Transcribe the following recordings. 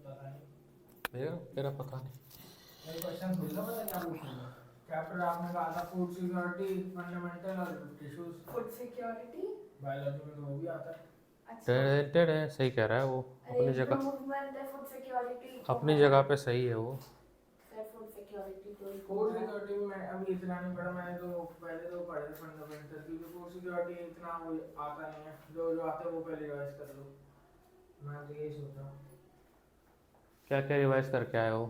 पता नहीं। मेरा पता नहीं। मेरे क्वेश्चन भूल गया, पता क्या पूछेंगे। चैप्टर आपने कहा था फूड सिक्योरिटी, फंडामेंटल और टिश्यूज। फूड सिक्योरिटी बायोलॉजी में तो वो भी आता है। अच्छा, टेढ़े सही कह रहा है वो, अपनी जगह, इम्प्रूवमेंट है फूड सिक्योरिटी अपनी जगह पे सही है वो। फूड सिक्योरिटी तो फूड सिक्योरिटी में अभी इतना नहीं पढ़ा मैंने, तो पहले तो पढ़े थे फंडामेंटल, क्योंकि फूड सिक्योरिटी इतना वो आता नहीं है, जो जो आता है वो पहले रिवाइज कर लो। मैं तो यही सोच रहा हूँ। क्या क्या रिवाइज करके आए हो?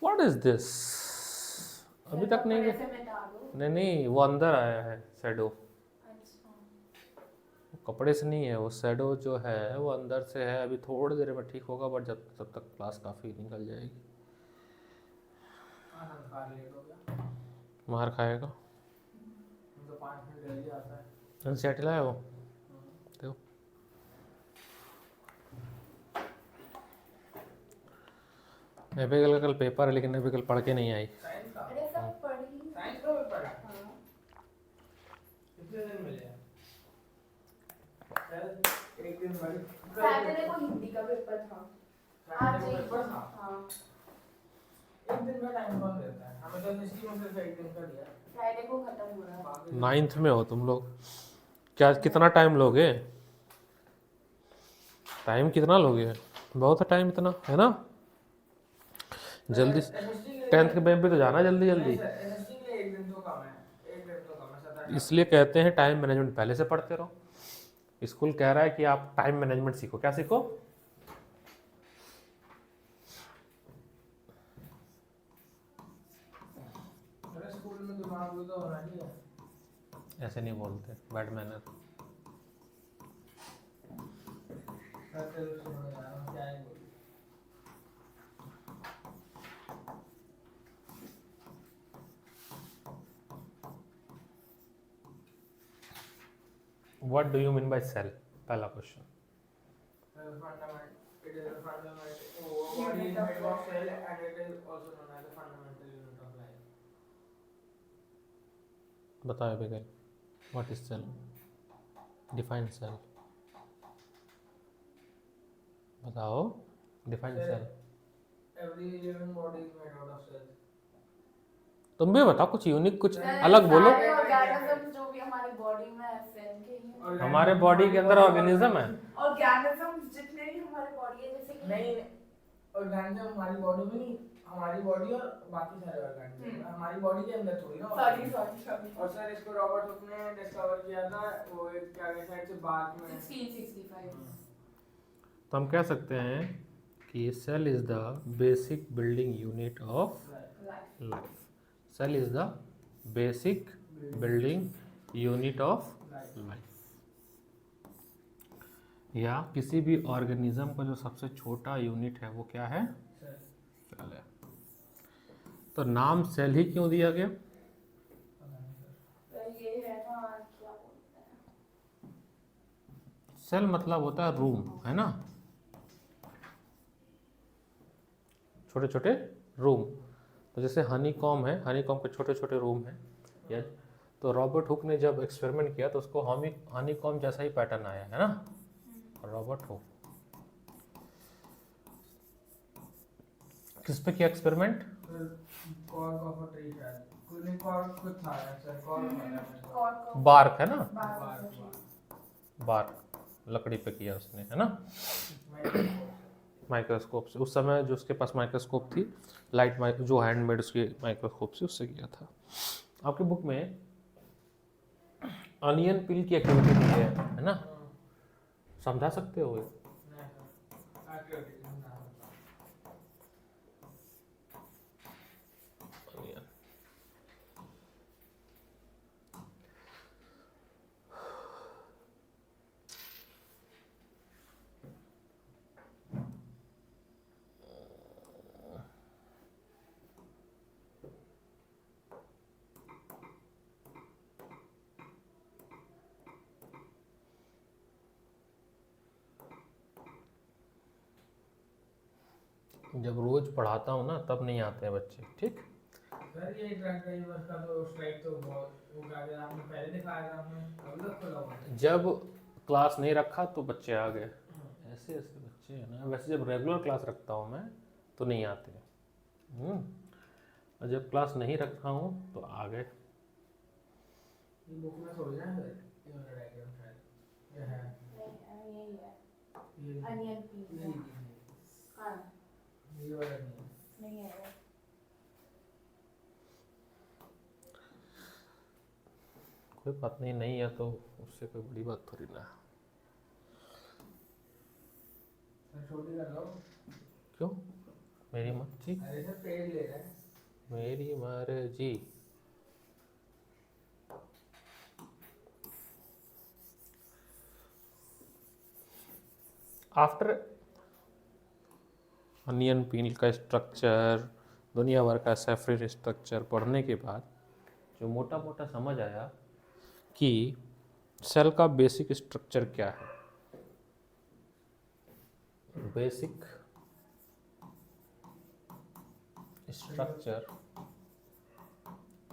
What is this? अभी तक नहीं कपड़े से मिटा दो। नहीं, वो अंदर आया है शैडो, अच्छा, कपड़े से नहीं है वो। शैडो जो है वो अंदर से है, अभी थोड़ी देर में ठीक होगा, बट तब तक क्लास काफ़ी निकल जाएगी। हाँ संस्कार लेट हो गया, मार खाएगा। तो 5 मिनट जल्दी आता है। एनसीईआरटी लाया हो? देखो, एपिकल का कल पेपर है, लेकिन एपिकल पढ़ के नहीं आई। साइंस का, अरे सब पढ़ी। साइंस का पेपर है। हाँ, कितने दिन मिले हैं? कल एक दिन बड़ी, सैटरडे को हिंदी का पेपर था। आज सैटरडे को एक पेपर था। हाँ, एक दिन का टाइम कौन देता है? हमें तो हिस्ट्री में सिर्फ एक दिन का दिया है। फ्राइडे को खत्म हो रहा है। बाकी 9th में हो तुम लोग, क्या कितना टाइम लोगे? टाइम कितना लोगे? बहुत है टाइम इतना, है ना? जल्दी एसएसटी के लिए 10th के टाइम पे तो जाना जल्दी जल्दी। एसएसटी के लिए एक दिन तो कम है, एक दिन तो कम है, 7-8 इसलिए कहते हैं टाइम मैनेजमेंट पहले से पढ़ते रहो। स्कूल कह रहा है कि आप टाइम मैनेजमेंट सीखो। क्या सीखो? अरे स्कूल में दिमाग भी तो होना चाहिए। ऐसे नहीं बोलते, बैड मैनर। सत्य रूप से मैं जा रहा हूँ, क्या ही बोलूं। What do you mean by cell? पहला question. Fundament, it is a fundamental, body is made of cell and it is also known as a fundamental unit of life. बताओ बेगल, what is cell? Define cell. बताओ, define cell. Every living body is made out of cells. तुम भी बताओ कुछ unique, कुछ अलग बोलो। सारे ऑर्गेनिज्म जो भी हमारी बॉडी में है सेल के ही हैं। हमारे बॉडी के अंदर ऑर्गेनिज्म है। ऑर्गेनिज्म जितने भी हमारी बॉडी है, जैसे कि नहीं, ऑर्गेनिज्म हमारी बॉडी में नहीं, हमारी बॉडी और बाकी सारे ऑर्गेनिज्म हमारी बॉडी के अंदर थोड़ी ना। सॉरी और सर इसको रॉबर्ट हुक ने डिस्कवर किया था, वो एक क्या कहते हैं, बार्क में 1665। तो हम कह सकते हैं कि cell is the basic building unit of life. Cell is the basic building unit of life. या किसी भी ऑर्गेनिज्म का जो सबसे छोटा यूनिट है वो क्या है? सेल है। तो नाम सेल ही क्यों दिया गया? ये है ना, क्या बोलते हैं, सेल मतलब होता है रूम, है ना? छोटे छोटे रूम। तो जैसे हनी कॉम है, हनी कॉम के छोटे छोटे रूम है। या तो रॉबर्ट हुक ने जब एक्सपेरिमेंट किया तो उसको हनी कॉम जैसा ही पैटर्न आया, है ना? रॉबर्ट हुक किस पे किया experiment? Cork of a tree, शायद कोई नहीं, कॉर्क कुछ था सर, कॉर्क बार्क, है ना? बार्क बार्क लकड़ी पे किया उसने, है ना? माइक्रोस्कोप से। उस समय जो उसके पास माइक्रोस्कोप थी, लाइट जो हैंडमेड उसकी माइक्रोस्कोप से, उससे किया था। आपकी बुक में अनियन पील की एक्टिविटी दी है ना? समझा सकते हो? जब रोज पढ़ाता हूँ ना तब नहीं आते हैं बच्चे, ठीक? सर ये ट्रैक का यूज का तो स्ट्राइक तो बहुत वो क्या कहते हैं, आपने पहले दिखाया था, आपने अभी तक खोला हुआ है। जब क्लास नहीं रखा तो बच्चे आ गए, ऐसे ऐसे बच्चे हैं ना। वैसे जब रेगुलर क्लास रखता हूँ मैं तो नहीं आते, और जब क्लास नहीं रखा हूँ तो आ गए। ये बुक में थोड़ी ना है ये वाला डायग्राम शायद ये है यही है ये अनियन पीस ये है। ये हाँ ये वाला नहीं है। नहीं है वो। कोई बात नहीं, नहीं है तो उससे कोई बड़ी बात थोड़ी ना है। सर छोटी कर लो। क्यों? मेरी मर्जी, अरे सर पेज ले रहा है। मेरी मर्जी। आफ्टर अनियन पील का स्ट्रक्चर, दुनिया भर का सेफ्रिन स्ट्रक्चर पढ़ने के बाद जो मोटा मोटा समझ आया कि सेल का बेसिक स्ट्रक्चर क्या है। बेसिक स्ट्रक्चर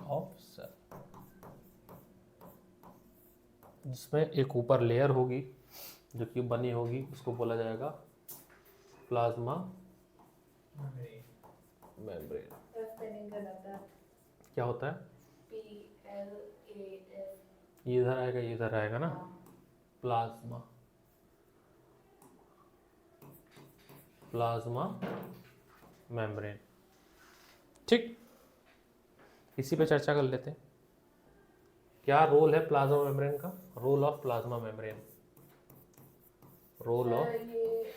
ऑफ सेल, जिसमें एक ऊपर लेयर होगी जो कि बनी होगी, उसको बोला जाएगा प्लाज्मा मेम्ब्रेन। स्पेलिंग गलत है। क्या होता है? PLAS। ये इधर आएगा, ये इधर आएगा ना, प्लाज्मा, प्लाज्मा मेम्ब्रेन। ठीक, इसी पे चर्चा कर लेते हैं। क्या रोल है प्लाज्मा मेम्ब्रेन का? Role of plasma membrane, role of, ये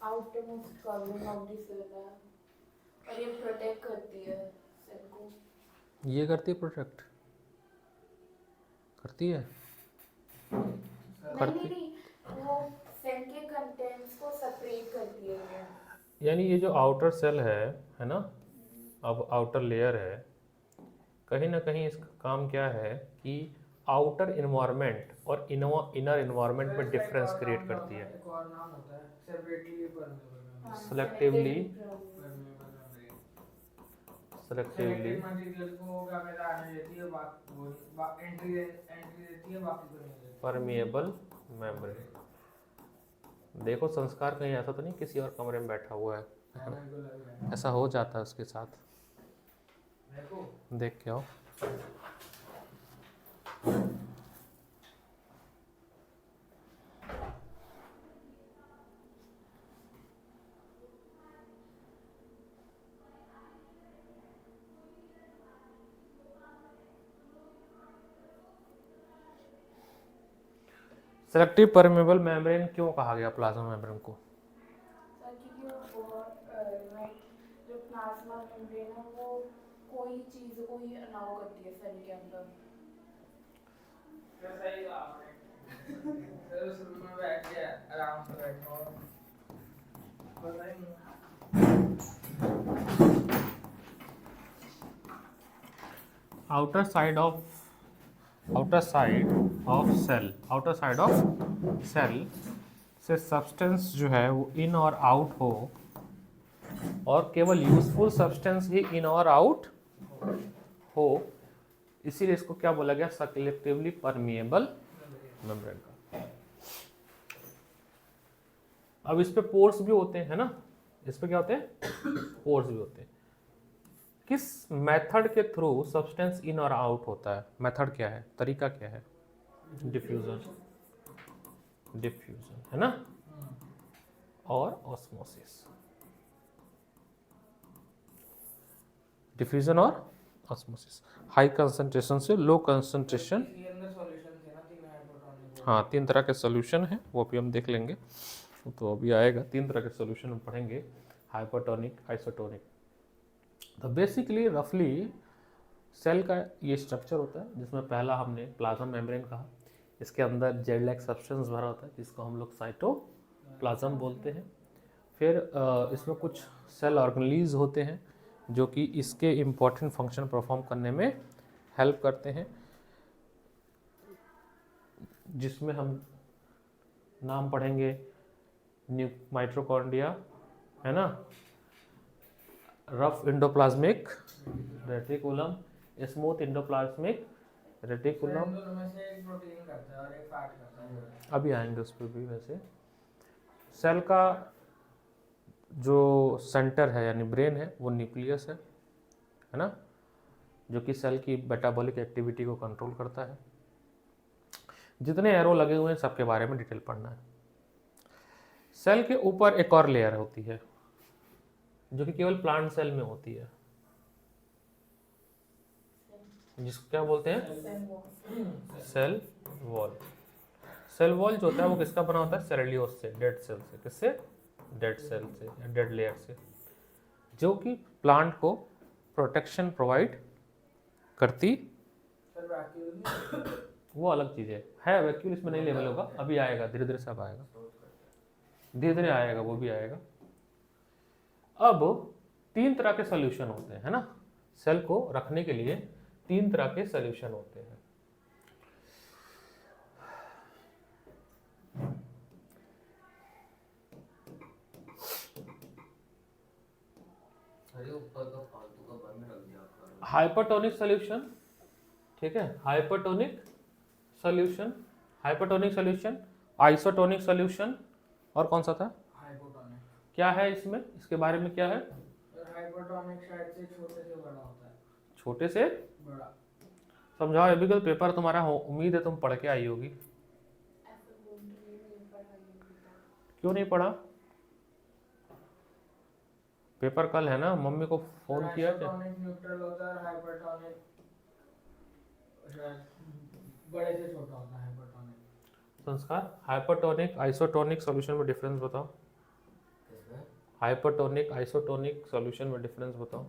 outermost covering of the cell है और ये प्रोटेक्ट करती है सेल को। ये करती है प्रोटेक्ट, करती है, नहीं नहीं वो सेल के कंटेंट्स को सेपरेट करती है ये। यानी ये जो आउटर सेल है ना, अब आउटर लेयर है, कहीं ना कहीं इसका काम क्या है कि आउटर इन्वायरमेंट और इनर इन्वायरमेंट में डिफरेंस क्रिएट करती है। एक और नाम होता है सेपरेटली परमेबल। हाँ, Selectively सेलेक्टिव सेलेक्टिवली मटेरियल को क्या कहते हैं आने देती है, बाकी एंट्री देती है, बाकी को नहीं देती। Permeable membrane. देखो संस्कार कहीं ऐसा तो नहीं किसी और कमरे में बैठा हुआ है, मेरे को लग रहा है। ऐसा हो जाता है उसके साथ। देखो देख के आओ। सेलेक्टिव परमेबल मेम्ब्रेन क्यों कहा गया प्लाज्मा मेम्ब्रेन को? क्योंकि वो बहुत जो प्लाज्मा मेम्ब्रेन है वो कोई चीज को ही अलाउ करती है सेल के अंदर। तो सही कहा आपने। सर उस रूम में बैठ के आराम से बैठो और पता ही नहीं। आउटर साइड ऑफ सेल से सब्सटेंस जो है वो इन और आउट हो, और केवल यूजफुल सब्सटेंस ही इन और आउट हो, इसीलिए इसको क्या बोला गया? सेलेक्टिवली परमिएबल मेम्ब्रेन का। अब इस पे पोर्स भी होते हैं ना, इस पे क्या होते हैं? पोर्स भी होते हैं। किस मेथड के थ्रू सब्सटेंस इन और आउट होता है? मेथड क्या है, तरीका क्या है? डिफ्यूजन, है ना, और ऑस्मोसिस। डिफ्यूजन और ऑस्मोसिस, हाई कंसंट्रेशन से लो कंसंट्रेशन। इसके अंदर सॉल्यूशन थे ना तीन हाइड्रोटॉनिक। हाँ, 3 तरह के सोल्यूशन हैं, वो भी हम देख लेंगे, तो अभी आएगा। 3 तरह के सोल्यूशन हम पढ़ेंगे, हाइपरटोनिक, आइसोटोनिक। तो बेसिकली रफली सेल का ये स्ट्रक्चर होता है, जिसमें पहला हमने प्लाज्मा मेम्ब्रेन कहा, इसके अंदर जेल लाइक सब्सटेंस भरा होता है जिसको हम लोग साइटोप्लाज्म बोलते हैं। फिर इसमें कुछ सेल ऑर्गेनेल्स होते हैं जो कि इसके इम्पोर्टेंट फंक्शन परफॉर्म करने में हेल्प करते हैं, जिसमें हम नाम पढ़ेंगे माइटोकॉन्ड्रिया, है ना, rough endoplasmic reticulum, smooth endoplasmic reticulum इन दोनों में से एक प्रोटीन करता है और एक फैट करता है। अभी आएंगे उस पर भी। वैसे सेल का जो सेंटर है यानी ब्रेन है वो न्यूक्लियस है ना, जो कि सेल की मेटाबॉलिक एक्टिविटी को कंट्रोल करता है। जितने एरो लगे हुए हैं सबके बारे में डिटेल पढ़ना है। सेल के ऊपर एक और लेयर होती है जो कि केवल प्लांट सेल में होती है, जिसको क्या बोलते हैं? Cell wall. सेल वॉल जो होता है वो किसका बना होता है? सेल्यूलोज से, डेड सेल से। किससे? डेड सेल से या डेड लेयर से, जो कि प्लांट को प्रोटेक्शन प्रोवाइड करती। सर वैक्यूल वो अलग चीज़ है वैक्यूल इसमें नहीं लेवल होगा, अभी आएगा, धीरे धीरे सब आएगा, धीरे धीरे आएगा, वो भी आएगा। अब 3 तरह के सोल्यूशन होते हैं, है ना? सेल को रखने के लिए 3 तरह के सोल्यूशन होते हैं। हाइपरटोनिक सोल्यूशन, ठीक है, hypertonic solution, hypertonic solution, isotonic solution, और कौन सा था? हाइपोटोनिक। क्या है इसमें, इसके बारे में क्या है? हाइपोटोनिक शायद से छोटे से बड़ा होता है। छोटे से बड़ा। समझाओ, अभी कल पेपर तुम्हारा हो, उम्मीद है तुम पढ़ के आई होगी। क्यों नहीं पढ़ा? पेपर कल है ना, मम्मी को फोन किया क्या? आइसोटोनिक न्यूट्रल होता है, हाइपरटोनिक शायद बड़े से छोटा होता है। हाइपरटोनिक संस्कार, हाइपरटोनिक आइसोटोनिक सॉल्यूशन में डिफरेंस बताओ। हाइपरटोनिक आइसोटोनिक सॉल्यूशन में डिफरेंस बताओ।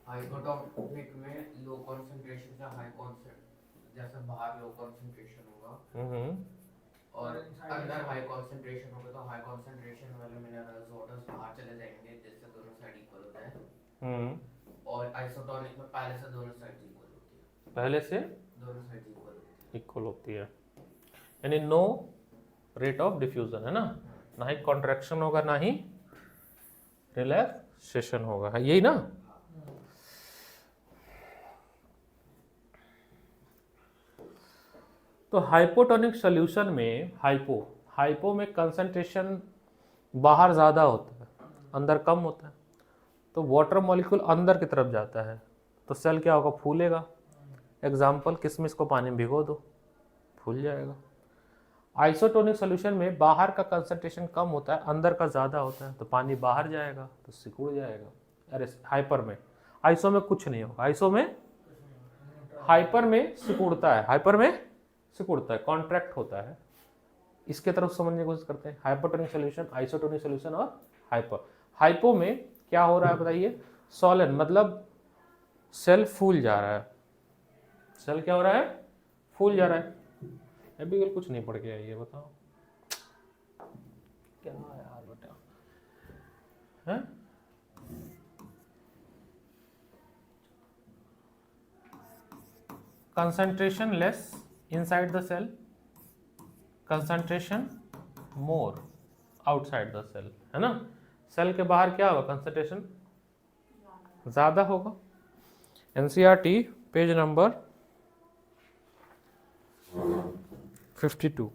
हाइपोटोनिक में लो कंसंट्रेशन से हाई कंसंट्रेशन, जैसे बाहर लो कंसंट्रेशन होगा और अंदर हाई कंसंट्रेशन होगा, तो हाई कंसंट्रेशन वाले मिनरल्स वाटर्स बाहर चले जाएंगे, जिससे दोनों साइड इक्वल होता है। और आइसोटोनिक में पहले से दोनों साइड इक्वल होती है, पहले से दोनों साइड इक्वल होती है, इक्वल होती है, यानी नो रेट ऑफ डिफ्यूजन, है ना? ना ही कॉन्ट्रैक्शन होगा ना ही रिलैक्सेशन होगा, है यही ना? तो हाइपोटोनिक सॉल्यूशन में हाइपो में कंसंट्रेशन बाहर ज़्यादा होता है, अंदर कम होता है, तो वाटर मॉलिक्यूल अंदर की तरफ जाता है, तो सेल क्या होगा? फूलेगा। एग्जाम्पल, किशमिश को पानी में भिगो दो, फूल जाएगा। आइसोटोनिक सॉल्यूशन में बाहर का कंसंट्रेशन कम होता है, अंदर का ज़्यादा होता है, तो पानी बाहर जाएगा तो सिकुड़ जाएगा। अरे हाइपर में, आइसो में कुछ नहीं होगा, आइसो में, हाइपर में सिकुड़ता है, हाइपर में सिकुड़ता है, कॉन्ट्रैक्ट होता है। इसके तरफ समझने की कोशिश करते हैं। हाइपरटोनिक सॉल्यूशन, आइसोटोनिक सॉल्यूशन और हाइपर। हाइपो में क्या हो रहा है बताइए? सॉलन, मतलब सेल फूल जा रहा है। सेल क्या हो रहा है? फूल जा रहा है। अभी कल कुछ नहीं पढ़ के आई है, बताओ क्या यार बेटा, हैं? Concentration less inside the cell, concentration more outside the cell, है ना? सेल के बाहर क्या होगा? कंसंट्रेशन ज़्यादा होगा। NCERT page number 52।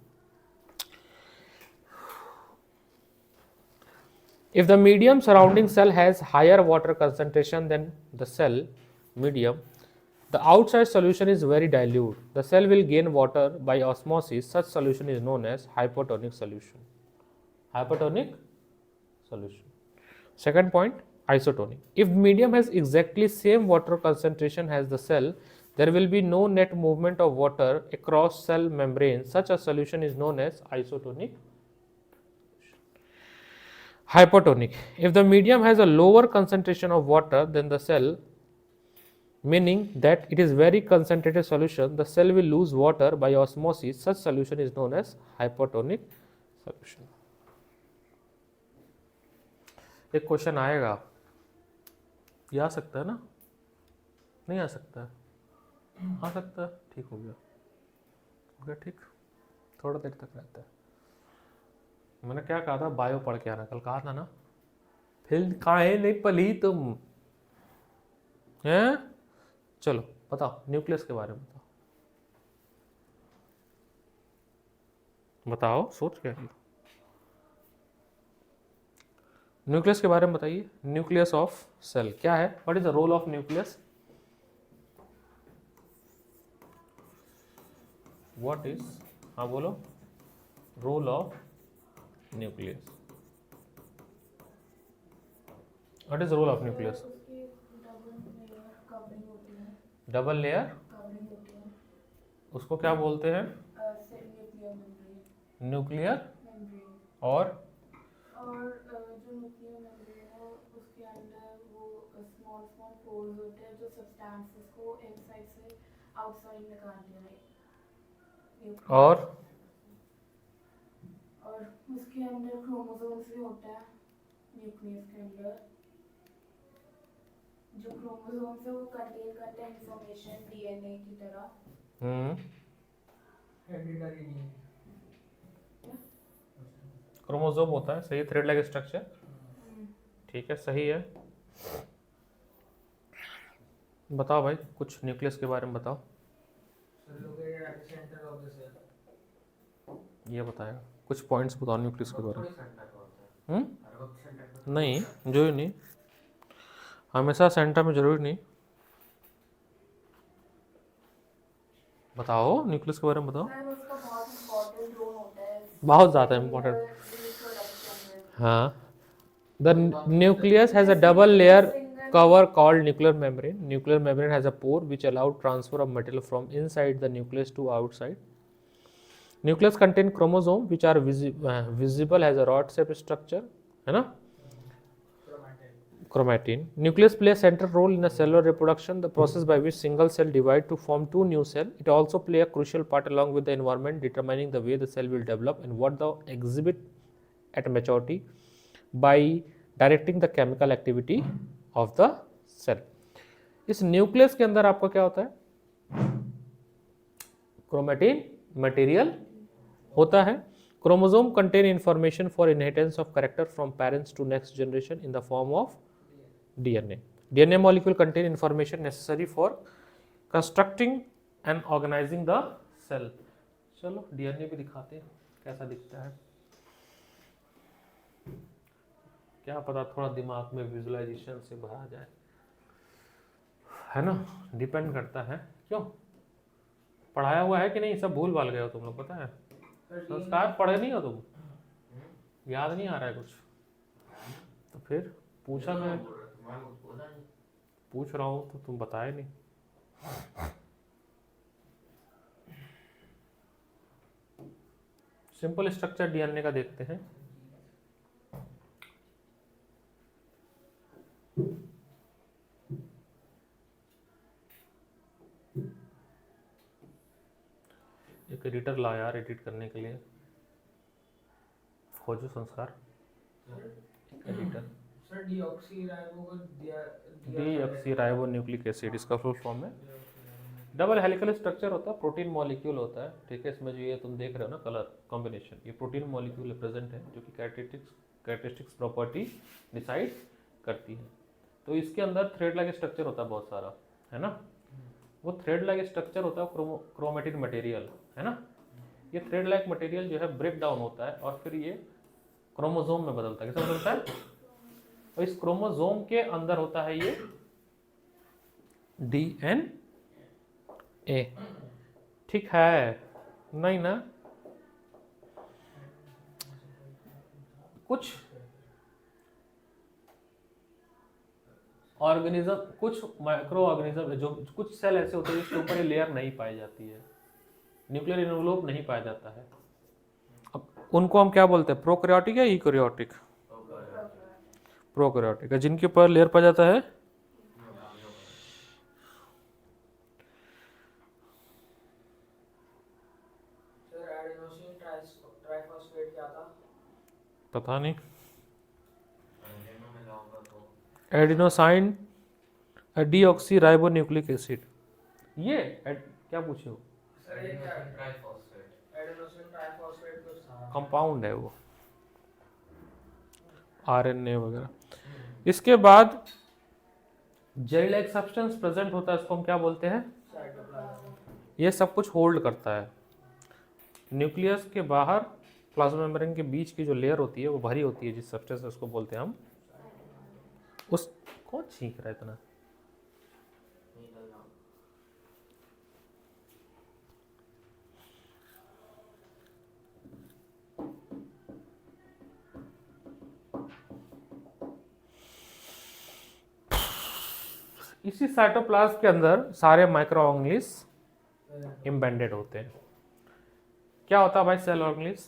If the medium surrounding cell has higher water concentration than the cell medium, the outside solution is very dilute. The cell will gain water by osmosis. Such solution is known as hypotonic solution. Hypotonic solution. Second point, isotonic. If medium has exactly same water concentration as the cell, there will be no net movement of water across cell membrane. Such a solution is known as isotonic. Hypotonic. If the medium has a lower concentration of water than the cell, meaning that it is very concentrated solution, the cell will lose water by osmosis. Such solution is known as hypotonic solution. एक question आएगा, ये आ सकता है ना? नहीं आ सकता है? आ सकता है, ठीक हो गया, ठीक, थोड़ा देर तक रहता है। मैंने क्या कहा था? बायो पढ़ के आना, कल कहा था ना? फिर काहे नहीं पली तुम हैं? चलो बताओ, न्यूक्लियस के बारे में बताओ। बताओ, सोच क्या रही हो? न्यूक्लियस के बारे में बताइए। न्यूक्लियस ऑफ सेल क्या है? What is the role of nucleus? What is, हाँ बोलो, role of nucleus. What is role of nucleus? उसकी डबल लेयर कवरिंग होती है, डबल लेयर, कवरिंग होती है, उसको क्या बोलते हैं? Nuclear membrane, nuclear. मेम्ब्रेन। और जो न्यूक्लियर मेम्ब्रेन है उसके अंदर वो स्मॉल स्मॉल पोर्स होते हैं जो सब्सटेंसेस को इनसाइड से आउटसाइड निकालते हैं। और उसके अंदर क्रोमोसोम्स भी होता है न्यूक्लियस के अंदर। जो क्रोमोसोम्स है वो कंटेन करते हैं इंफॉर्मेशन डीएनए की तरह। हेरिडिटरी नहीं। क्रोमोसोम होता है, सही है, थ्रेड लाइक स्ट्रक्चर, ठीक है, सही है। बताओ भाई कुछ न्यूक्लियस के बारे में बताओ। Located at the centre of the cell. ये बताएगा, कुछ पॉइंट्स बताओ न्यूक्लियस के बारे में। सेंटर पे होता है। हर वक्त सेंटर पे नहीं, जरूरी नहीं, हमेशा सेंटर में जरूरी नहीं। बताओ न्यूक्लियस के बारे में बताओ। मैम उसका बहुत इंपॉर्टेंट रोल होता है, बहुत ज़्यादा इम्पोर्टेंट। रिप्रोडक्शन में। हाँ, the nucleus has a double layer cover called nuclear membrane. Nuclear membrane has a pore which allow transfer of material from inside the nucleus to outside. Nucleus contain chromosome which are visible as a rod-shaped structure, है ना? Chromatin. Nucleus play a central role in a cellular reproduction, the process by which single cell divide to form two new cell. It also play a crucial part along with the environment, determining the way the cell will develop and what the exhibit at maturity by directing the chemical activity of the cell. इस nucleus के अंदर आपका क्या होता है? Chromatin material होता है। Chromosome contain information for inheritance of character from parents to next generation in the form of DNA. DNA molecule contain information necessary for constructing and organising the cell. चलो DNA भी दिखाते हैं कैसा दिखता है, क्या पता थोड़ा दिमाग में विजुअलाइजेशन से भरा जाए, है ना? डिपेंड करता है। क्यों पढ़ाया हुआ है कि नहीं, सब भूल भाल गए हो तुम लोग, पता है? संस्कार पढ़े नहीं हो तुम, याद नहीं आ रहा है कुछ, तो फिर पूछा मैं, पूछ रहा हूँ तो तुम बताए नहीं। सिंपल स्ट्रक्चर डीएनए का देखते हैं। एक एडिटर ला यार, एडिट करने के लिए खोजो संस्कार एडिटर। सर डीऑक्सीराइबोन्यूक्लिक एसिड इसका फुल फॉर्म है। डबल हेलिकल स्ट्रक्चर होता है, प्रोटीन मॉलिक्यूल होता है, ठीक है। इसमें जो ये तुम देख रहे हो ना कलर कॉम्बिनेशन, ये प्रोटीन मॉलिक्यूल प्रेजेंट है जो कि कैरेक्टरिस्टिक्स प्रॉपर्टी डिसाइड करती है। तो इसके अंदर थ्रेड लाइक स्ट्रक्चर होता है बहुत सारा, है ना? वो थ्रेड लाइक स्ट्रक्चर होता है क्रोमेटिन मटेरियल, है ना? ये थ्रेड लाइक मटेरियल जो है ब्रेक डाउन होता है और फिर ये क्रोमोसोम में बदलता है। कैसे बदलता है? और इस क्रोमोसोम के अंदर होता है ये डीएनए, ठीक है? नहीं ना? कुछ ऑर्गेनिज्म, कुछ माइक्रो ऑर्गेनिज्म, जो कुछ सेल ऐसे होते हैं जिसके ऊपर ये लेयर नहीं पाई जाती है, न्यूक्लियर एनवलप नहीं पाया जाता है। अब उनको हम क्या बोलते हैं, प्रोकैरियोटिक या यूकैरियोटिक? प्रोकैरियोटिक। जिनके ऊपर लेयर पाया जाता है पता नहीं, एडिनोसाइन डीऑक्सीराइबोन्यूक्लिक एसिड। ये क्या पूछे हो? कंपाउंड है वो, आरएनए वगैरह। इसके बाद जेल लाइक सब्सटेंस प्रेजेंट होता है, इसको हम क्या बोलते हैं? ये सब कुछ होल्ड करता है। न्यूक्लियस के बाहर प्लाज्मा मेम्ब्रेन के बीच की जो लेयर होती है वो भरी होती है, जिस सब्सटेंस से उसको बोलते हैं हम उस कौन छींक रहा है इतना? इसी साइटोप्लाज्म के अंदर सारे माइक्रो ऑर्गेनिल्स एम्बेडेड होते हैं। क्या होता है भाई cell organelles?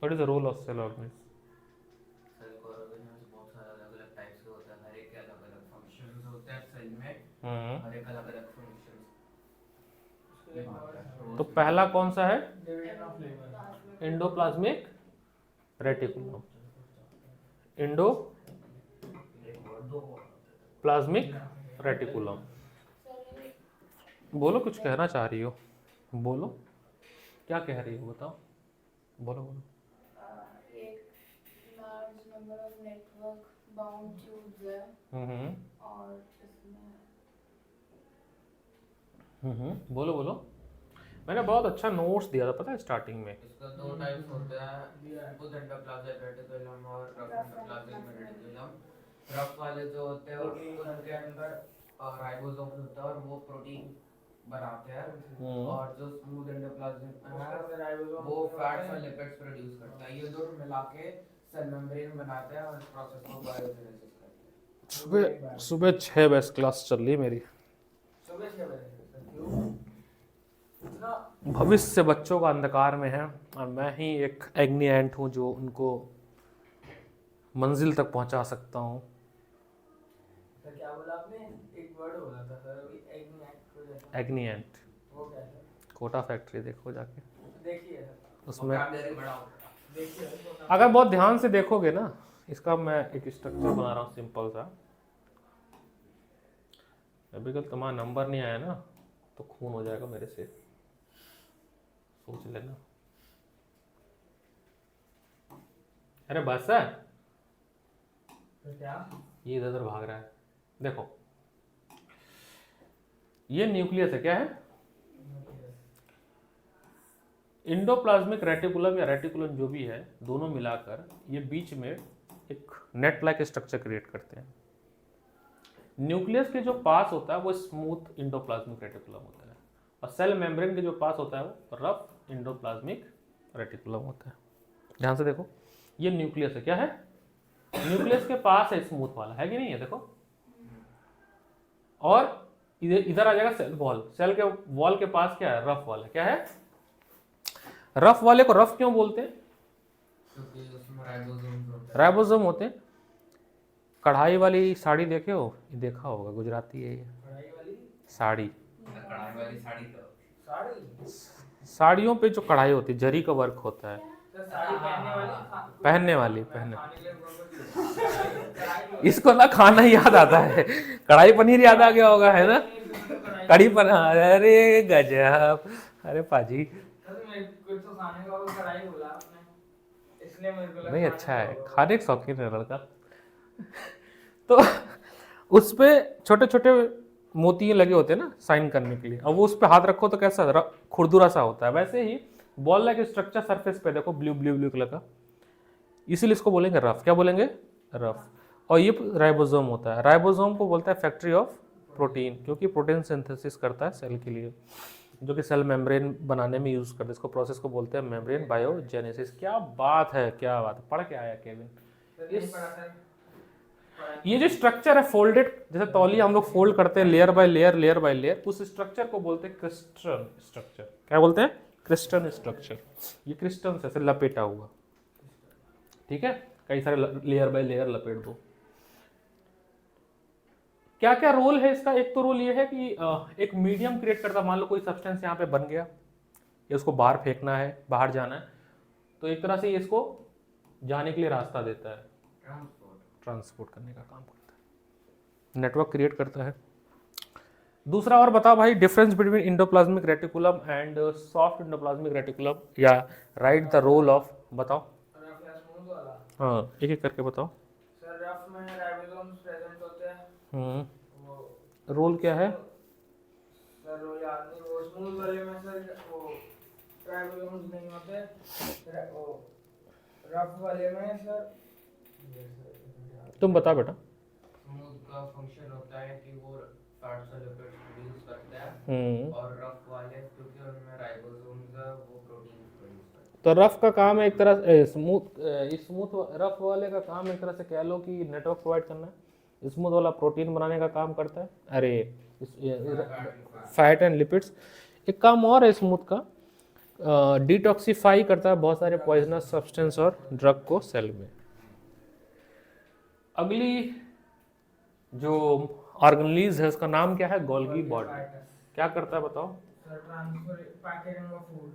What is the role of cell organelles? Cell को ऑर्गेनिल्स बहुत सारे अलग-अलग टाइप्स के होते हैं, हर एक के अलग-अलग फंक्शंस होते हैं सेल में, हर एक अलग-अलग फंक्शंस। तो पहला कौन सा है? Division of labour. Endoplasmic reticulum. Endo plasmic reticulum. बोलो, कुछ कहना चाह रही हो, बोलो क्या कह रही हो, बताओ, बोलो बोलो। एक large number of network bound tubes है और इसमें बोलो बोलो। मैंने बहुत अच्छा नोट्स दिया था पता है स्टार्टिंग में। इसका दो टाइप्स होते हैं, उद एंडोप्लाज्मिक रेटिकुलम और रफ एंडोप्लाज्मिक रेटिकुलम। रफ वाले जो होते हैं उनके अंदर राइबोसोम होता है और वो प्रोटीन बनाते हैं, और जो स्मूथ एंडोप्लाज्मिक वो फैट्स और लिपिड्स प्रोड्यूस करता है। ये दोनों मिला के सेल मेम्ब्रेन बनाते हैं और इस प्रोसेस को बायोजेनेसिस कहते हैं। सुबह 6 बजे क्लास चल रही है मेरी। सुबह 6 बजे क्यों? भविष्य बच्चों का अंधकार में है और मैं ही एक एग्नी एंट हूँ जो उनको मंजिल तक पहुंचा सकता हूँ। सर क्या बोला आपने? एक वर्ड बोला था सर अभी, एग्नी एग्नी एंट, वो क्या है? कोटा फैक्ट्री देखो जाके, देखिए सर, उसमें देखिए अगर बहुत ध्यान से देखोगे ना, इसका मैं एक स्ट्रक्चर बना रहा हूँ सिंपल सा। अभी कल तुम्हारा नंबर नहीं आया ना तो खून हो जाएगा मेरे से, सोच लेना। अरे बस है, तो क्या? ये इधर उधर भाग रहा है। देखो ये न्यूक्लियस है, क्या है? इंडोप्लाज्मिक रेटिकुलम या रेटिकुलम जो भी है, दोनों मिलाकर ये बीच में एक नेट लाइक स्ट्रक्चर क्रिएट करते हैं। न्यूक्लियस के जो पास होता है वो स्मूथ इंडोप्लाज्मिक रेटिकुलम होता है और सेल मेम्ब्रेन के जो पास होता है वो रफ इंडोप्लाज्मिक रेटिकुलम होता है। ध्यान से देखो, ये न्यूक्लियस है, क्या है? न्यूक्लियस के पास है स्मूथ वाला, है कि नहीं है? देखो, और इधर आ जाएगा सेल वॉल। सेल के वॉल के पास क्या है? रफ वाला, क्या है? रफ वाले को रफ क्यों बोलते हैं? क्योंकि उसमें राइबोसोम्स होते हैं। राइबोसोम होते हैं। कढ़ाई वाली साड़ी देखे हो? देखा होगा, गुजराती है ये कढ़ाई वाली साड़ी। कढ़ाई वाली साड़ी तो साड़ी, साड़ियों पे जो कढ़ाई होती है, जरी का वर्क होता है। सर साड़ी पहनने वाली, खाने के लिए इसको ना खाना ही याद आता है, कढ़ाई पनीर याद आ गया होगा, है ना? कढ़ी पनीर, अरे गजब, अरे पाजी कुछ तो खाने का वो कढ़ाई बोला आपने, इसलिए मेरे को लगा नहीं, खाने अच्छा का है, होगा। खाने का शौकीन है लड़का। तो उस पे छोटे छोटे मोती लगे होते हैं ना साइन करने के लिए, और वो उस पे हाथ रखो तो कैसा खुरदुरा सा होता है। वैसे ही बॉल लाइक स्ट्रक्चर सरफेस पे देखो, ब्लू ब्लू ब्लू कलर का, इसीलिए इसको बोलेंगे रफ। क्या बोलेंगे? रफ। और ये राइबोसोम होता है। राइबोसोम को बोलता है फैक्ट्री ऑफ प्रोटीन, क्योंकि प्रोटीन सिंथेसिस करता है सेल के लिए, जो कि सेल मेम्ब्रेन बनाने में यूज करते हैं। इसको प्रोसेस को बोलते हैं मेम्ब्रेन बायोजेनेसिस। क्या बात है, क्या बात है, पढ़ के आया केविन। ये जो स्ट्रक्चर है फोल्डेड, जैसे तौलिया हम लोग फोल्ड करते हैं layer by layer, layer by layer, उस स्ट्रक्चर को बोलते हैं क्रिस्टल स्ट्रक्चर। क्या बोलते हैं? Crystal structure. ये क्रिस्टल से लपेटा हुआ, ठीक है, कई सारे लेयर बाय लेयर लपेट दो। क्या क्या रोल है इसका? एक तो रोल ये है कि एक मीडियम क्रिएट करता, मान लो कोई सब्सटेंस यहाँ पे बन गया, ये उसको बाहर फेंकना है, बाहर जाना है, तो एक तरह से ये इसको जाने के लिए रास्ता देता है, ट्रांसपोर्ट करने का काम करता है, नेटवर्क क्रिएट करता है। दूसरा और बताओ भाई, difference between endoplasmic reticulum and soft endoplasmic reticulum, या राइट द रोल ऑफ, बताओ। रफ या स्मूथ वाला? हाँ, एक एक करके बताओ। सर रफ में राइबोसोम्स प्रेजेंट होते हैं, वो रोल क्या है? सर वो याद नहीं, वो स्मूथ वाले में सर वो ट्राइबोसोम्स नहीं होते रफ वाले में सर। तुम बता बेटा। स्मूथ का फंक्शन होता है कि वो फैट्स और लिपिड्स प्रोड्यूस करता है, और रफ वाले क्योंकि उनमें राइबोसोम्स है वो प्रोटीन प्रोड्यूस करता है। तो रफ का काम है एक तरह स्मूथ रफ वाले का काम एक तरह से कह लो कि नेटवर्क प्रोवाइड करना है, स्मूथ वाला प्रोटीन बनाने का काम करता है। अरे फैट एंड लिपिड्स। एक काम और है स्मूथ का, डिटॉक्सिफाई करता है बहुत सारे पॉइजनस सब्सटेंस और ड्रग को सेल में। अगली जो ऑर्गेनेलिज है उसका नाम क्या है? Golgi body. क्या करता है बताओ? Sir transfer packaging of food.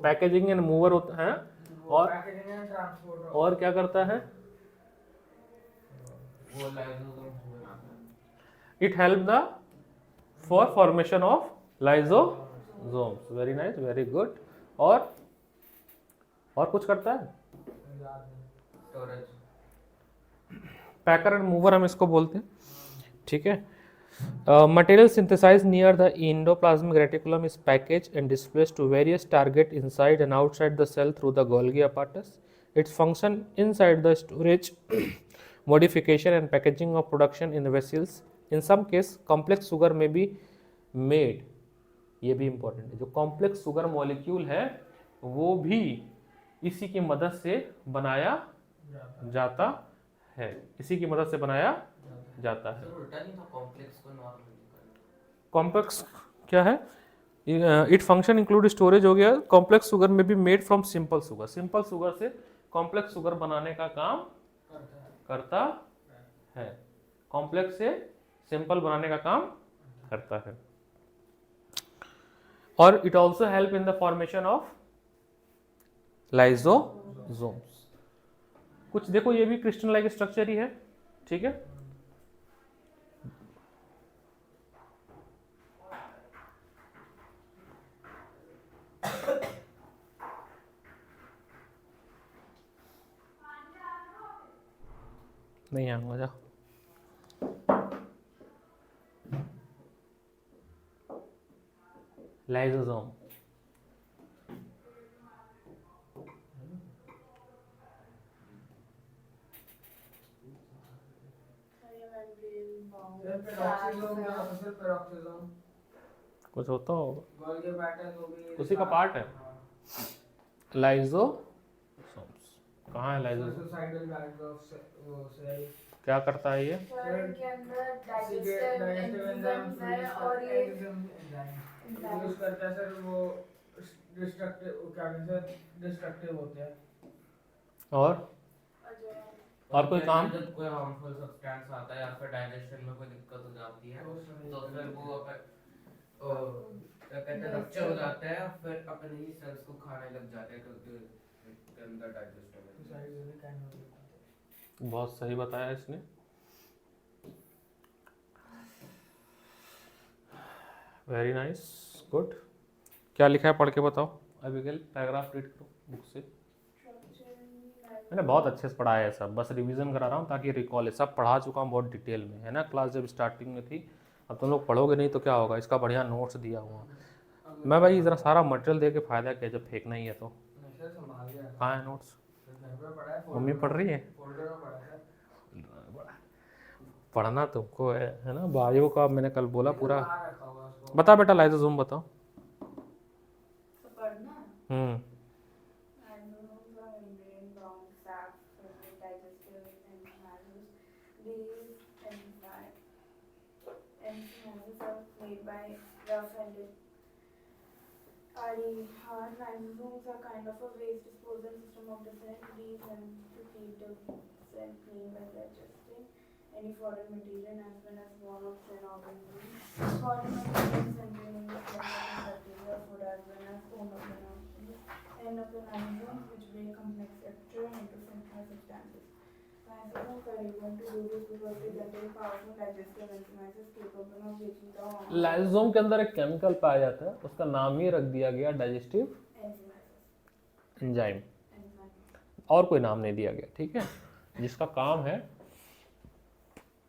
Packaging and mover होता है, और पैकेजिंग एंड ट्रांसपोर्ट। और क्या करता है? वो लाइसोसोम्स बनाता है। It help the for formation of lysosomes. Very nice, very good. और कुछ करता है? स्टोरेज। पैकर एंड मूवर हम इसको बोलते हैं, ठीक है। Material synthesized near the endoplasmic reticulum is packaged and displaced to various target inside and outside the cell through the Golgi apparatus. Its function inside the storage, modification and packaging of production in the vessels. In some case, complex sugar may be made. ये भी important है, जो complex sugar molecule है वो भी इसी की मदद से बनाया जाता है, इसी की मदद से बनाया जाता है। उल्टा नहीं था, कॉम्प्लेक्स को नॉर्मल। कॉम्प्लेक्स क्या है? इट फंक्शन इंक्लूड स्टोरेज हो गया। कॉम्प्लेक्स शुगर में भी made from simple sugar. Simple sugar से कॉम्प्लेक्स शुगर बनाने का काम करता है। कॉम्प्लेक्स से सिंपल बनाने का काम करता है। और it also help in the formation of lysosomes. कुछ देखो, ये भी क्रिस्टल लाइक स्ट्रक्चर ही है, ठीक है। नहीं आऊंगा, जा। लाइसोसोम कुछ होता होगा, उसी का पार्ट है। लाइसोसोम्स कहाँ है? लाइसोसोम क्या करता है ये? इनके अंदर डाइजेस्टिव एंजाइम्स है और ये यूज करता है सर। वो डिस्ट्रक्टिव क्या कहते हैं, डिस्ट्रक्टिव होते हैं। और कोई काम? जब कोई हार्मफुल सब्सटेंस आता है या फिर डाइजेशन में कोई दिक्कत हो जाती है तो फिर वो क्या कहते हैं, रप्चर हो जाता है, फिर अपने ही सेल्स को खाने लग जाते हैं क्योंकि के अंदर डाइजेस्ट हो जाता है। बहुत सही बताया इसने। Very nice, good. क्या लिखा है पढ़ के बताओ अबिगेल। पैराग्राफ रीड करो बुक से। मैंने बहुत अच्छे से पढ़ाया है सब, बस रिवीजन करा रहा हूँ ताकि रिकॉल है। सब पढ़ा चुका हूँ बहुत डिटेल में, है ना। क्लास जब स्टार्टिंग में थी, अब तुम लोग पढ़ोगे नहीं तो क्या होगा। इसका बढ़िया नोट्स दिया हुआ। मैं भाई इतना सारा मटेरियल दे के फायदा क्या जब फेंकना ही है तो। कहाँ है नोट्स? मम्मी पढ़ रही है। पढ़ना तुमको है ना। बायो का मैंने कल बोला पूरा। बता बेटा, लाइसोसोम बताओ। Ribosomes are kind of a waste disposal system of the cell. These help to keep the cell clean by digesting any foreign material as well as warm up cell organisms. Foreign materials containing the bacteria, food as well as endocrinologies which break complex structure into simple substances. Lysosomes are able to do this because they contain powerful digestive enzymes capable of breaking down lysosome के अंदर एक chemical पाया जाता है, उसका नाम ही रख दिया गया डाइजेस्टिव एंजाइम, और कोई नाम नहीं दिया गया, ठीक है। जिसका काम है,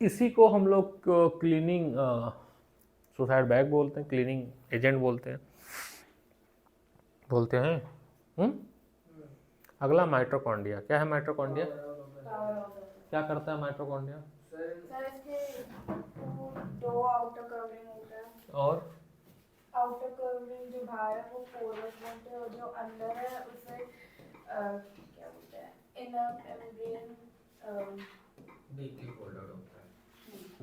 इसी को हम लोग क्लीनिंग सुसाइड बैग बोलते हैं, क्लीनिंग एजेंट बोलते हैं। बोलते हैं। अगला माइटोकॉन्ड्रिया। क्या है माइटोकॉन्ड्रिया? Power of the क्या करता है माइटोकॉन्ड्रिया? सर इसके दो आउटर कवरिंग होता है। और आउटर कवरिंग जो बाहर है वो पोरस बोलते हैं और जो अंदर है उसे क्या बोलते हैं, इनर मेम्ब्रेन। डीपली फोल्डेड होता है।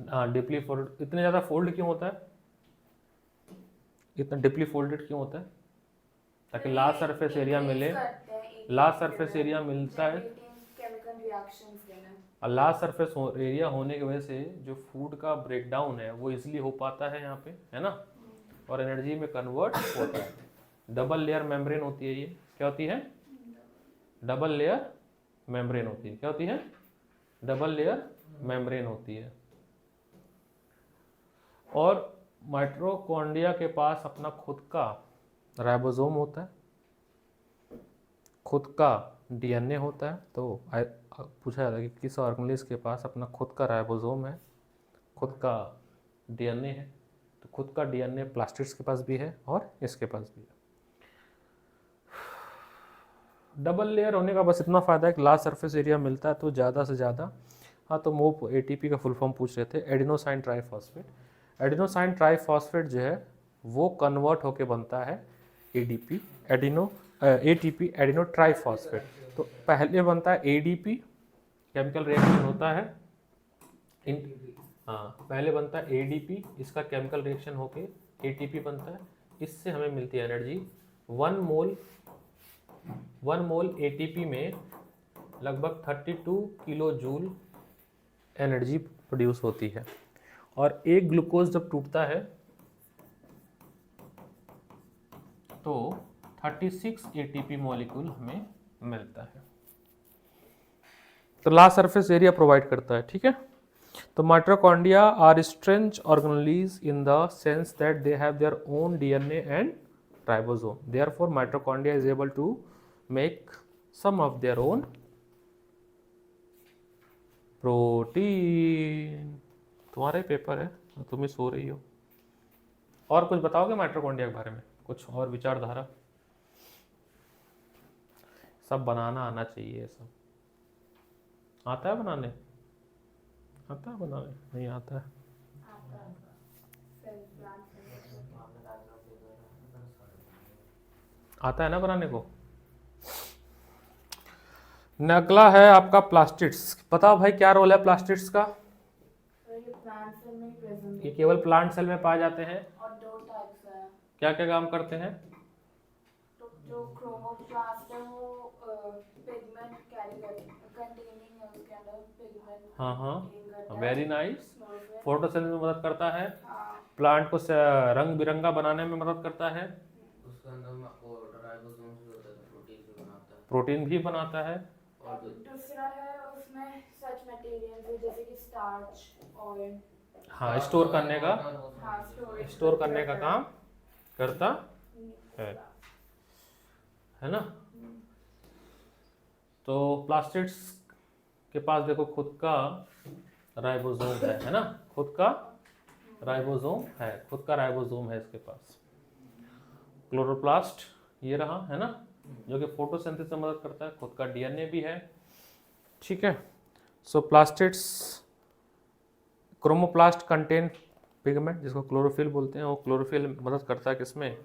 हाँ, डीपली फोल्ड। इतने ज़्यादा फोल्ड क्यों होता है? इतना डीपली फोल्डेड क्यों होता है? ताकि लार्ज सरफेस एरिया मिले। लार्ज सरफेस एरिया मिलता है केमिकल रिएक्शंस देना। और लार्ज सरफेस एरिया होने की वजह से जो फूड का ब्रेकडाउन है वो इजीली हो पाता है यहाँ पे, है ना, और एनर्जी में कन्वर्ट होता है। डबल लेयर मेम्ब्रेन होती है ये। क्या होती है? डबल लेयर मेम्ब्रेन होती है। क्या होती है? डबल लेयर मेम्ब्रेन होती है। और माइटोकॉन्ड्रिया के पास अपना खुद का राइबोसोम होता है, खुद का डीएनए होता है। तो पूछा जाता है कि किस ऑर्गेनिज्म के पास अपना खुद का राइबोसोम है, खुद का डीएनए है। तो खुद का डीएनए प्लास्टिड्स के पास भी है और इसके पास भी है। डबल लेयर होने का बस इतना फ़ायदा है कि लार्ज सरफेस एरिया मिलता है तो ज़्यादा से ज़्यादा। हाँ, तो मोप एटीपी का फुल फॉर्म पूछ रहे थे, एडिनोसाइन ट्राइफॉस्फेट। एडिनोसाइन ट्राइफॉस्फेट जो है वो कन्वर्ट होके बनता है एडीपी, एटीपी एडिनो ट्राइफॉस्फेट। तो पहले बनता है एडीपी, केमिकल रिएक्शन होता है पहले बनता है एडीपी, इसका केमिकल रिएक्शन होके एटीपी बनता है। इससे हमें मिलती है एनर्जी। 1 मोल एटीपी में लगभग 32 किलो जूल एनर्जी प्रोड्यूस होती है। और एक ग्लूकोज जब टूटता है तो 36 एटीपी मॉलिक्यूल हमें मिलता है। तो लार्ज सरफेस एरिया प्रोवाइड करता है, ठीक है। तो mitochondria are strange organelles in the sense that they have their own DNA and ribosome. Therefore mitochondria is able to make some of their own protein. तुम्हारा ही पेपर है, तुम ही सो रही हो। और कुछ बताओगे माइटोकॉन्ड्रिया के बारे में? कुछ और विचारधारा? सब बनाना आना चाहिए। सब आता है बनाने? आता है बनाने? नहीं आता है। आता है ना बनाने को? अगला है आपका प्लास्टिड्स। बताओ भाई क्या रोल है प्लास्टिड्स का? ये केवल प्लांट सेल में पाए जाते हैं। और दो टाइप्स है। क्या क्या काम करते हैं? तो जो क्रोमोप्लास्ट है वो पिगमेंट कैरी कंटेनिंग है, उसके अंदर पिगमेंट। हाँ, वेरी नाइस। फोटोसिंथेसिस में मदद करता है। हाँ। प्लांट को रंग बिरंगा बनाने में मदद करता है। उसके अंदर राइबोसोम्स भी होता है, प्रोटीन भी बनाता है। प्रोटीन भी बनाता है। और दूसरा है उसमें सच मटेरियल है जैसे कि स्टार्च, ऑयल। हाँ, स्टोर करने का, हाँ, स्टोर करने का काम करता है ना। तो प्लास्टिड्स के पास देखो खुद का राइबोसोम है ना, खुद का राइबोसोम है, खुद का राइबोसोम है इसके पास। क्लोरोप्लास्ट ये रहा, है ना, जो कि फोटोसिंथेसिस में मदद करता है। खुद का डीएनए भी है, ठीक है। सो प्लास्टिड्स, क्रोमोप्लास्ट कंटेन पिगमेंट जिसको क्लोरोफिल बोलते हैं। वो क्लोरोफिल मदद करता है किसमें?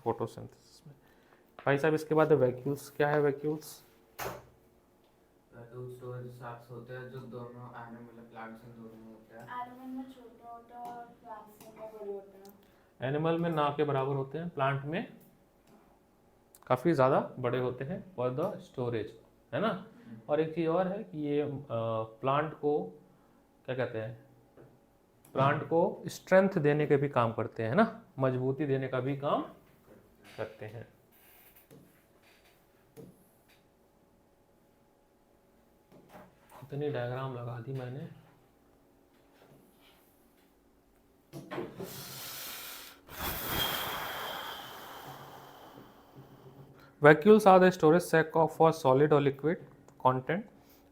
फोटोसिंथेसिस में। भाई साहब इसके बाद वैक्यूल्स। क्या है वैक्यूल्स? स्टोरेज सैक्स होते हैं जो दोनों एनिमल प्लांट्स में दोनों होते हैं। एनिमल में छोटा होता है और प्लांट्स में बड़े होते हैं। एनिमल में ना के बराबर होते हैं, प्लांट में काफ़ी ज़्यादा बड़े होते हैं फॉर द स्टोरेज, है ना। और एक चीज़ और है कि ये प्लांट को क्या कहते हैं, प्लांट को स्ट्रेंथ देने के भी काम करते हैं, है ना, मजबूती देने का भी काम करते हैं। इतनी डायग्राम लगा दी मैंने। Vacuoles are the storage sac for solid or liquid content.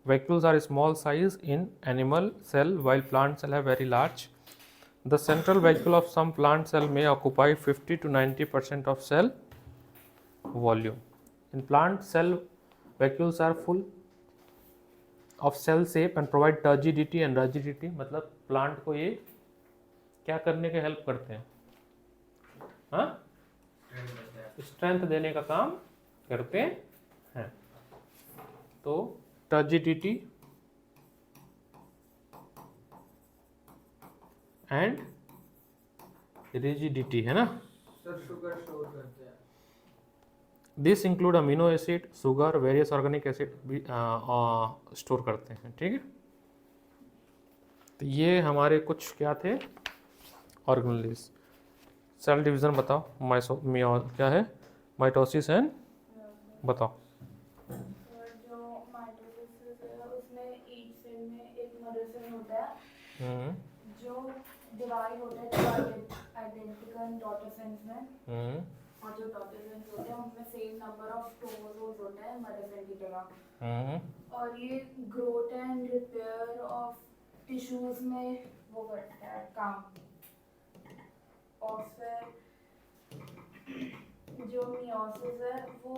Vacuoles are small size in animal cell while plant cell are very large. The central vacuole of some plant cell may occupy 50 to 90% of cell volume. In plant, cell vacuoles are full of cell shape and provide turgidity and rigidity. मतलब plant को ये क्या करने के help करते हैं? हाँ, strength देने का काम करते हैं. तो टर्जिडिटी एंड रिजिडिटी है ना. सर शुगर स्टोर करते हैं. This include amino acid, sugar, various organic acid भी स्टोर करते हैं. ठीक है, तो ये हमारे कुछ क्या थे ऑर्गेनेल्स. सेल डिवीजन बताओ. क्या है माइटोसिस एंड बताओ. और जो माइटोसिस है उसमें ईच सेल में एक मदर सेल होता है जो डिवाइड होता है आइडेंटिकल डॉटर सेल्स में. और जो डॉटर सेल्स होते हैं उनमें सेम नंबर ऑफ क्रोमोसोम्स होता है मदर सेल की तरह. और ये growth and repair of tissues में वो करता है काम. और फिर जो मियोसिस है वो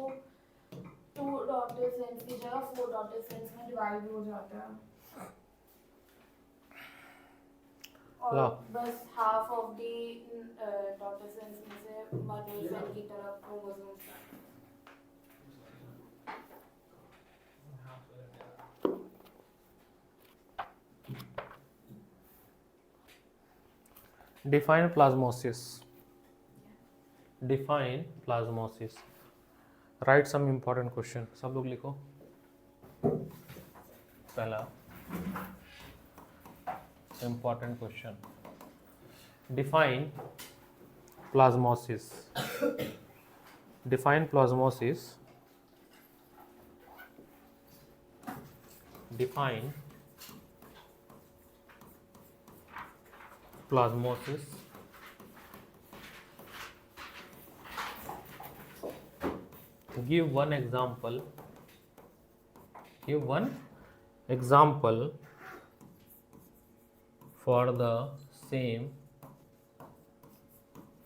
2 डॉटर सेल्स की जगह 4 डॉटर सेल्स में डिवाइड हो जाता है. और बस half of the daughter cells में से मदर सेल की तरफ chromosomes. Define plasmolysis. Define plasmolysis. Write some important question. सब लोग लिखो. पहला important question. Define plasmosis. Define plasmosis. Define plasmosis. Give one example. Give one example for the same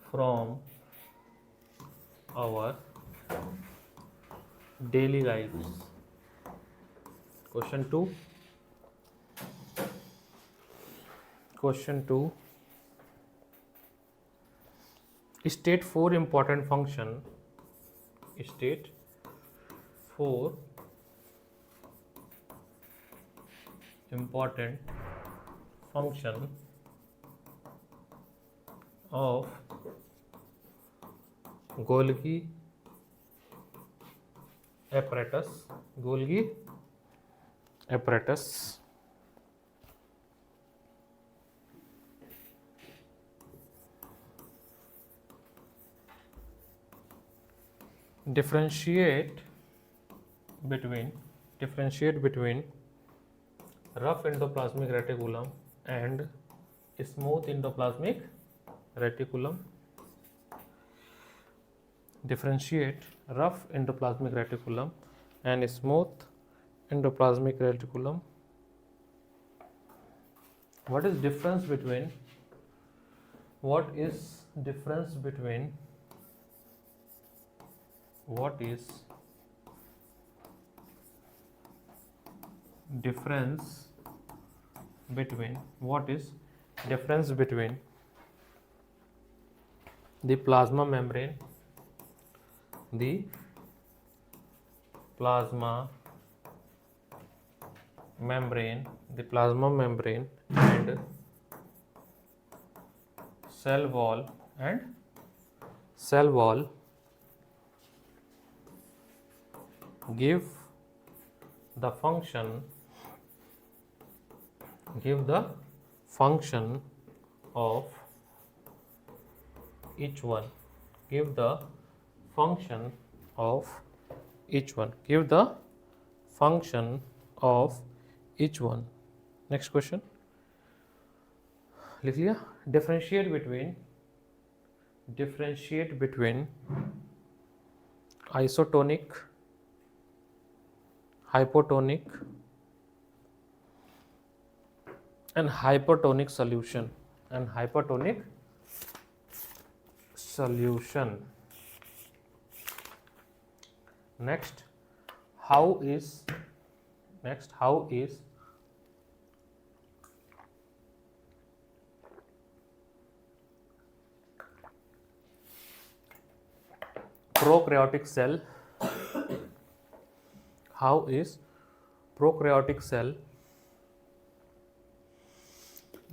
from our daily lives. Question 2. Question 2. State 4 important function. State 4 important function of Golgi apparatus. Golgi apparatus. Differentiate between rough endoplasmic reticulum and smooth endoplasmic reticulum. Differentiate rough endoplasmic reticulum and smooth endoplasmic reticulum. What is difference between the plasma membrane, and cell wall give the function of each one. Give the function of each one. Next question. लिख लिया. Differentiate between isotonic, hypotonic and hypertonic solution. next how is prokaryotic cell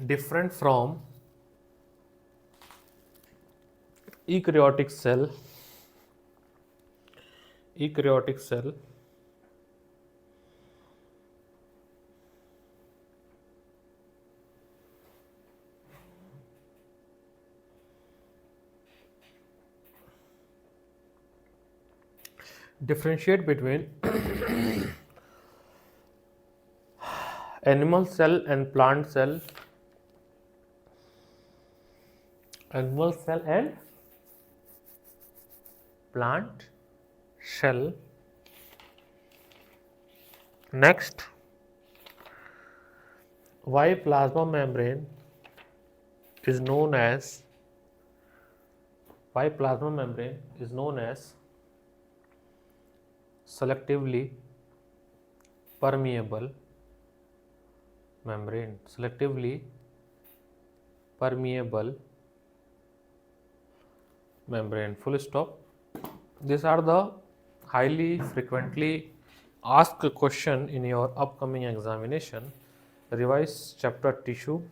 different from eukaryotic cell differentiate between animal cell and plant cell next why plasma membrane is known as selectively permeable membrane, full stop. These are the highly frequently asked question in your upcoming examination. Revise chapter tissue